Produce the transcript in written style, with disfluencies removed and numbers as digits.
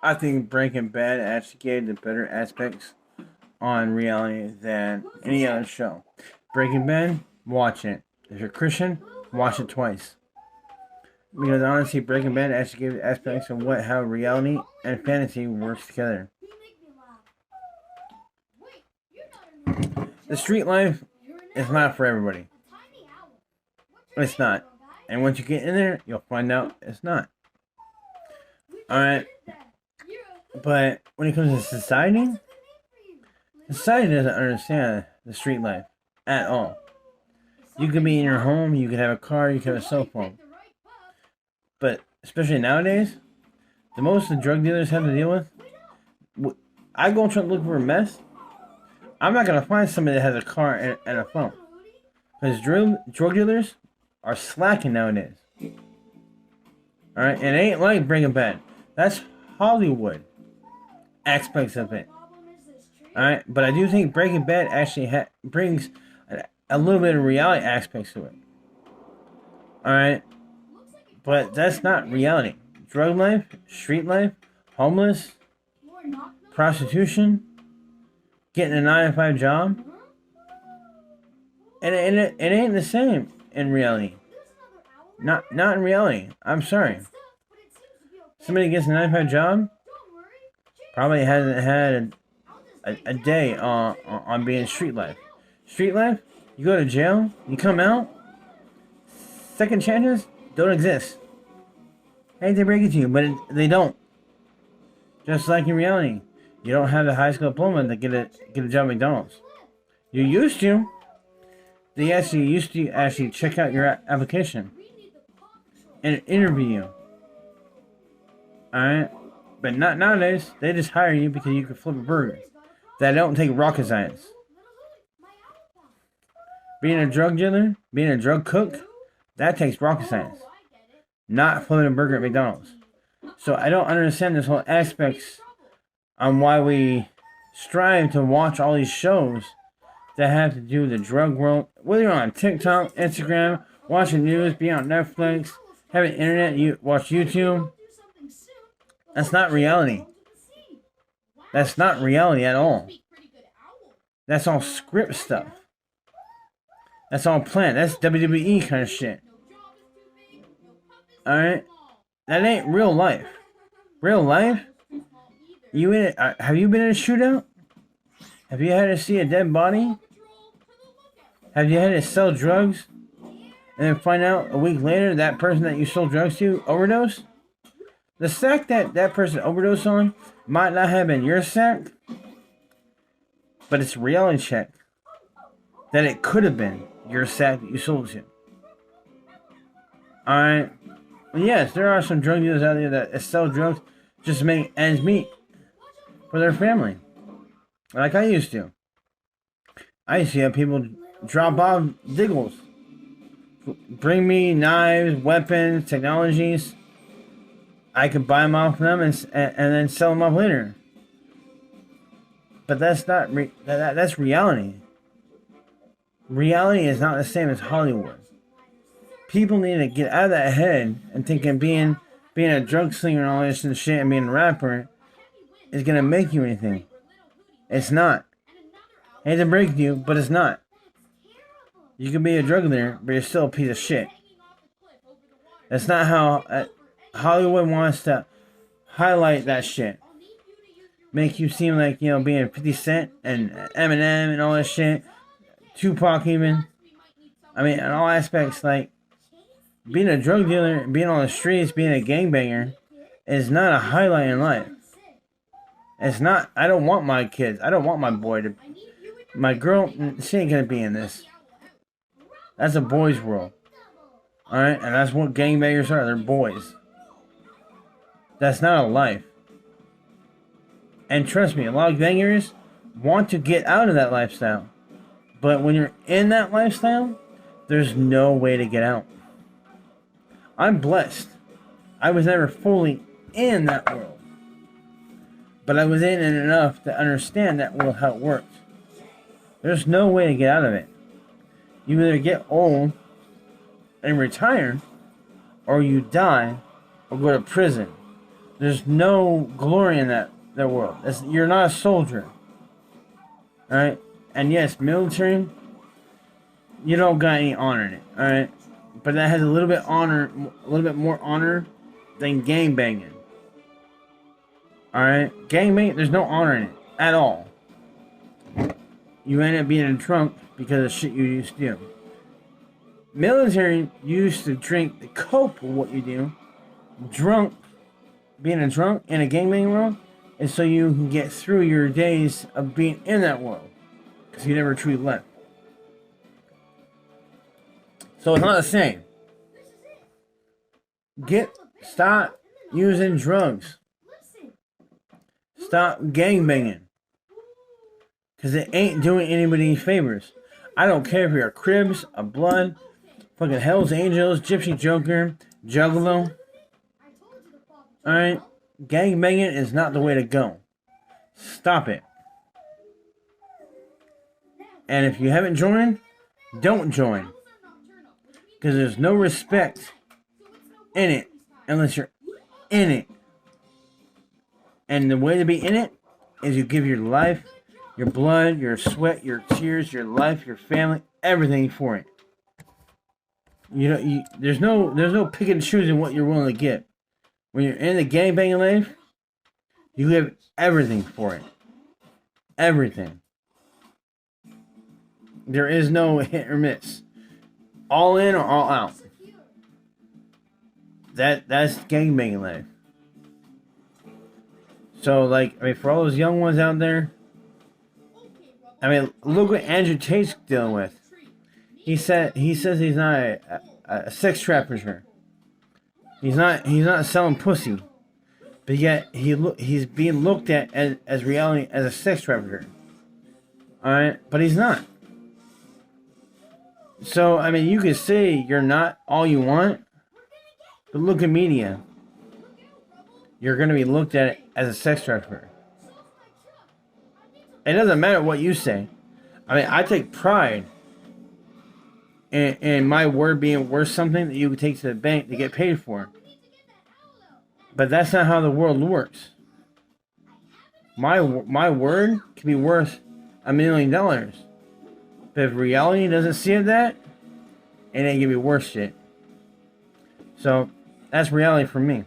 I think Breaking Bad actually gave the better aspects on reality than any other show. Breaking Bad, watch it. If you're Christian, watch it twice. Because honestly, Breaking Bad actually gave aspects of how reality and fantasy works together. The street life is not for everybody. It's not. And once you get in there, you'll find out it's not. Alright. But when it comes to society, society doesn't understand the street life at all. You could be in your home, you could have a car, you could have a cell phone. But especially nowadays, the most the drug dealers have to deal with, I go try to look for a mess. I'm not going to find somebody that has a car and a phone. Because drug dealers are slacking nowadays. Alright, and it ain't like Breaking Bad. That's Hollywood aspects of it. Alright, but I do think Breaking Bad actually brings a little bit of reality aspects to it. Alright, but that's not reality. Drug life, street life, homeless, prostitution, getting a 9-to-5 job, and it ain't the same in reality. Not in reality. I'm sorry. Somebody gets a 9-to-5 job, probably hasn't had a day on being street life. Street life, you go to jail, you come out, second chances don't exist. I hate to break it to you, but they don't. Just like in reality, you don't have the high school diploma to get a job at McDonald's. You used to. They actually used to actually check out your application and interview you. Alright? But not nowadays. They just hire you because you can flip a burger. That don't take rocket science. Being a drug dealer, being a drug cook, that takes rocket science. Not flipping a burger at McDonald's. So I don't understand this whole aspects on why we strive to watch all these shows that have to do with the drug world. Whether you're on TikTok, Instagram, watching news, be on Netflix, having internet, you watch YouTube. That's not reality. That's not reality at all. That's all script stuff. That's all planned. That's WWE kind of shit. Alright? That ain't real life. Real life? Have you been in a shootout? Have you had to see a dead body? Have you had to sell drugs and then find out a week later that person that you sold drugs to overdosed? The sack that person overdosed on might not have been your sack, but it's a reality check that it could have been your sack that you sold to. Alright? Yes, there are some drug dealers out there that sell drugs just to make ends meet for their family. Like I used to. I used to have people drop off diggles. Bring me knives, weapons, technologies. I could buy them off them and then sell them off later. But that's not that's reality. Reality is not the same as Hollywood. People need to get out of that head and thinking being a drug slinger and all this and shit and being a rapper is gonna make you anything. It's not. I hate to break to you, but it's not. You can be a drug dealer, but you're still a piece of shit. That's not how Hollywood wants to highlight that shit. Make you seem like, you know, being 50 Cent and Eminem and all that shit. Tupac even. I mean, in all aspects, like, being a drug dealer, being on the streets, being a gangbanger is not a highlight in life. It's not. I don't want my kids. I don't want my boy to. My girl, she ain't gonna be in this. That's a boys' world. Alright? And that's what gangbangers are. They're boys. That's not a life. And trust me, a lot of gangers want to get out of that lifestyle. But when you're in that lifestyle, there's no way to get out. I'm blessed. I was never fully in that world. But I was in it enough to understand that world, how it worked. There's no way to get out of it. You either get old and retire, or you die, or go to prison, There's no glory in that world. You're not a soldier. Alright? And yes, military, you don't got any honor in it. Alright? But that has a little bit more honor than gang banging. Alright? Gang banging, there's no honor in it. At all. You end up being in a trunk because of shit you used to do. Military used to drink to cope with what you do. Being a drunk in a gangbang world is so you can get through your days of being in that world. Because you never truly left. So it's not the same. Stop using drugs. Stop gangbanging. Because it ain't doing anybody any favors. I don't care if you're a Cribs, a Blood, fucking Hell's Angels, Gypsy Joker, Juggalo. Alright? Gangbanging is not the way to go. Stop it. And if you haven't joined, don't join. Because there's no respect in it unless you're in it. And the way to be in it is you give your life, your blood, your sweat, your tears, your life, your family, everything for it. There's no pick and choosing what you're willing to give. When you're in the gangbanging life, you give everything for it. Everything. There is no hit or miss. All in or all out. That's gangbanging life. So, like, I mean, for all those young ones out there, I mean, look what Andrew Tate's dealing with. He says he's not a sex trafficker. He's not selling pussy, but yet he's being looked at as reality as a sex trafficker. All right, but he's not. So I mean, you could say you're not all you want, but look at media. You're going to be looked at as a sex trafficker. It doesn't matter what you say. I mean, I take pride in my word being worth something that you could take to the bank to get paid for. But that's not how the world works. My word can be worth $1 million. But if reality doesn't see it that, it ain't gonna be worth shit. So, that's reality for me.